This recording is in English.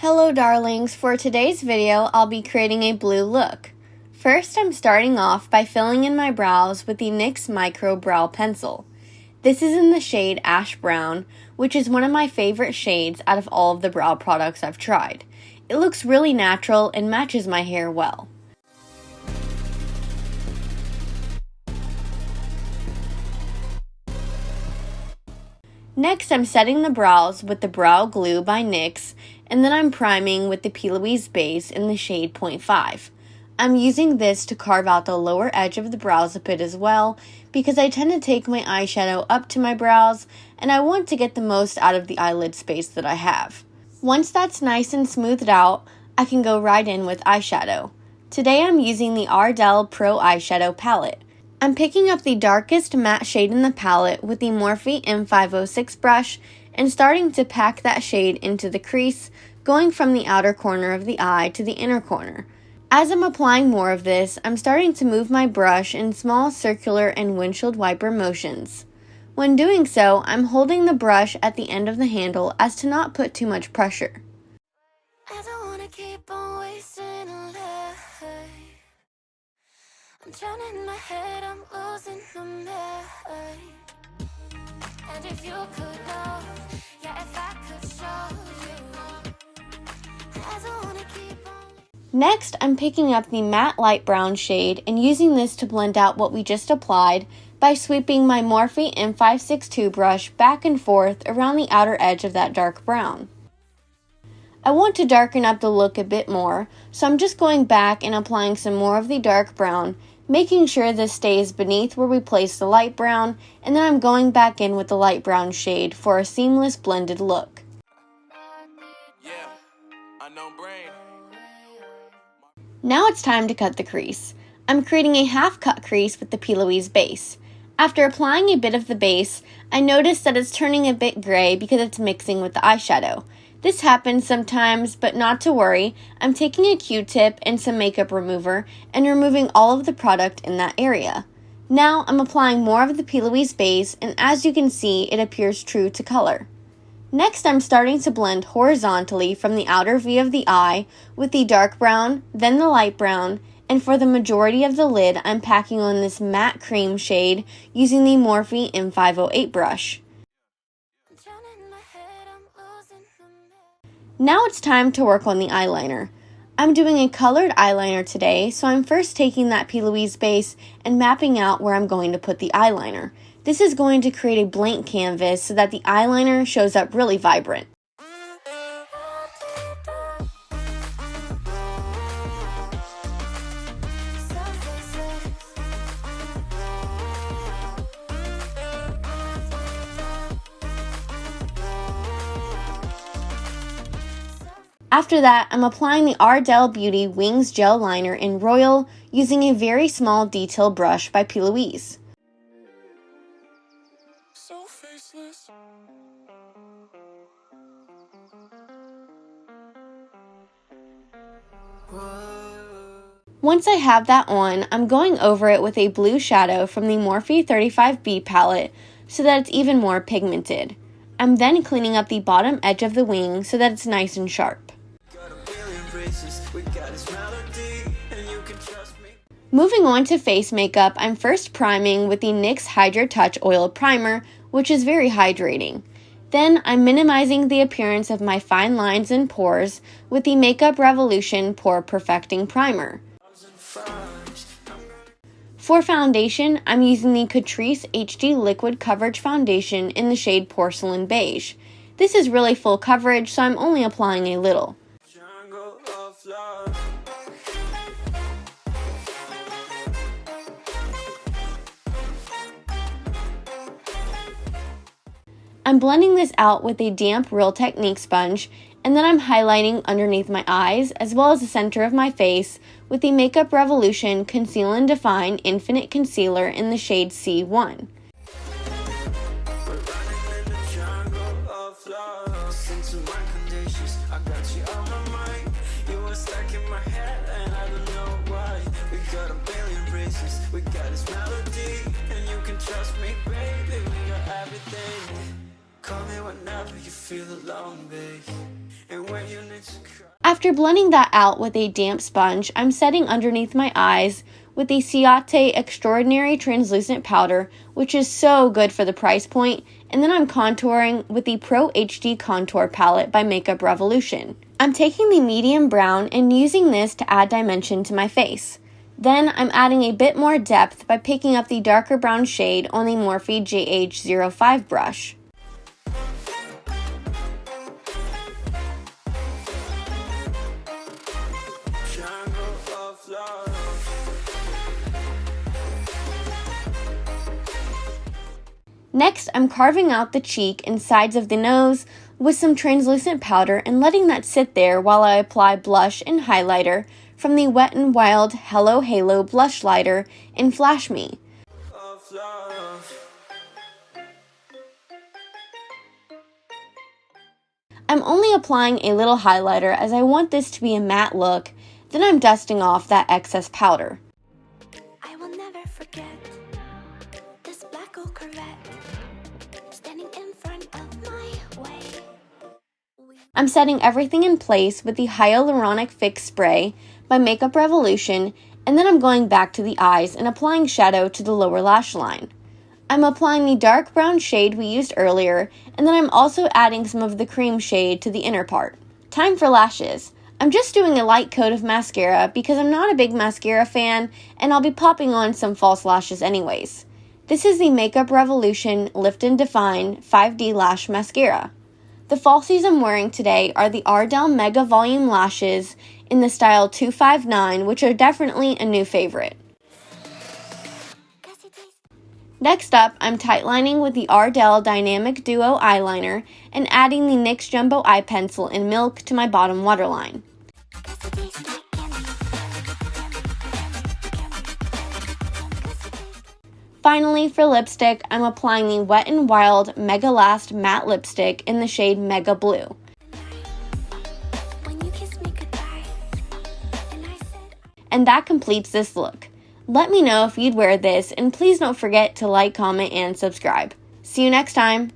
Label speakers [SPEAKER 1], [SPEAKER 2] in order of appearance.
[SPEAKER 1] Hello darlings, for today's video I'll be creating a blue look. First I'm starting off by filling in my brows with the NYX Micro Brow Pencil. This is in the shade Ash Brown, which is one of my favorite shades out of all of the brow products I've tried. It looks really natural and matches my hair well. Next I'm setting the brows with the Brow Glue by NYX, and then I'm priming with the Plouise base in the shade 0.5. I'm using this to carve out the lower edge of the brows a bit as well, because I tend to take my eyeshadow up to my brows, and I want to get the most out of the eyelid space that I have. Once that's nice and smoothed out, I can go right in with eyeshadow. Today I'm using the Ardell Pro Eyeshadow Palette. I'm picking up the darkest matte shade in the palette with the Morphe M506 brush and starting to pack that shade into the crease, going from the outer corner of the eye to the inner corner. As I'm applying more of this, I'm starting to move my brush in small circular and windshield wiper motions. When doing so, I'm holding the brush at the end of the handle as to not put too much pressure.
[SPEAKER 2] I don't wanna keep on wasting a life. I'm drowning in my head, I'm losing the mind. And if you could know, yeah, if I could show you, I don't wanna keep on.
[SPEAKER 1] Next, I'm picking up the matte light brown shade and using this to blend out what we just applied by sweeping my Morphe M562 brush back and forth around the outer edge of that dark brown. I want to darken up the look a bit more, so I'm just going back and applying some more of the dark brown, making sure this stays beneath where we placed the light brown, and then I'm going back in with the light brown shade for a seamless blended look. Now it's time to cut the crease. I'm creating a half cut crease with the Plouise base. After applying a bit of the base, I noticed that it's turning a bit gray because it's mixing with the eyeshadow. This happens sometimes, but not to worry. I'm taking a Q-tip and some makeup remover and removing all of the product in that area. Now I'm applying more of the Plouise base, and as you can see, it appears true to color. Next, I'm starting to blend horizontally from the outer V of the eye with the dark brown, then the light brown, and for the majority of the lid, I'm packing on this matte cream shade using the Morphe M508 brush. Now it's time to work on the eyeliner. I'm doing a colored eyeliner today, so I'm first taking that Plouise base and mapping out where I'm going to put the eyeliner. This is going to create a blank canvas so that the eyeliner shows up really vibrant. After that, I'm applying the Ardell Beauty Wings Gel Liner in Royal using a very small detail brush by Plouise.
[SPEAKER 2] So faceless.
[SPEAKER 1] Once I have that on, I'm going over it with a blue shadow from the Morphe 35B palette so that it's even more pigmented. I'm then cleaning up the bottom edge of the wing so that it's nice and sharp. Moving on to face makeup, I'm first priming with the NYX Hydra Touch Oil Primer, which is very hydrating. Then I'm minimizing the appearance of my fine lines and pores with the Makeup Revolution Pore Perfecting Primer. For foundation, I'm using the Catrice HD Liquid Coverage Foundation in the shade Porcelain Beige. This is really full coverage, so I'm only applying a little. I'm blending this out with a damp Real Technique sponge, and then I'm highlighting underneath my eyes as well as the center of my face with the Makeup Revolution Conceal and Define Infinite Concealer in the shade C1.
[SPEAKER 2] Call me whenever you feel alone, babe. And when you need to cry.
[SPEAKER 1] After blending that out with a damp sponge, I'm setting underneath my eyes with the Ciate Extraordinary Translucent Powder, which is so good for the price point, and then I'm contouring with the Pro HD Contour Palette by Makeup Revolution. I'm taking the medium brown and using this to add dimension to my face. Then I'm adding a bit more depth by picking up the darker brown shade on the Morphe GH05 brush. Next, I'm carving out the cheek and sides of the nose with some translucent powder and letting that sit there while I apply blush and highlighter from the Wet n Wild HelloHalo blushlighter in Flash Me. I'm only applying a little highlighter as I want this to be a matte look, then I'm dusting off that excess powder.
[SPEAKER 2] I will never forget this black old Corvette standing in front of my way.
[SPEAKER 1] I'm setting everything in place with the Hyaluronic Fix Spray by Makeup Revolution, and then I'm going back to the eyes and applying shadow to the lower lash line. I'm applying the dark brown shade we used earlier, and then I'm also adding some of the cream shade to the inner part. Time for lashes. I'm just doing a light coat of mascara because I'm not a big mascara fan, and I'll be popping on some false lashes anyways. This is the Makeup Revolution Lift and Define 5D Lash Mascara. The falsies I'm wearing today are the Ardell Mega Volume Lashes in the style 259, which are definitely a new favorite. Next up, I'm tightlining with the Ardell Dynamic Duo Eyeliner and adding the NYX Jumbo Eye Pencil in Milk to my bottom waterline. Finally, for lipstick, I'm applying the Wet n Wild Megalast Matte Lipstick in the shade Mega Blue. And that completes this look. Let me know if you'd wear this, and please don't forget to like, comment, and subscribe. See you next time!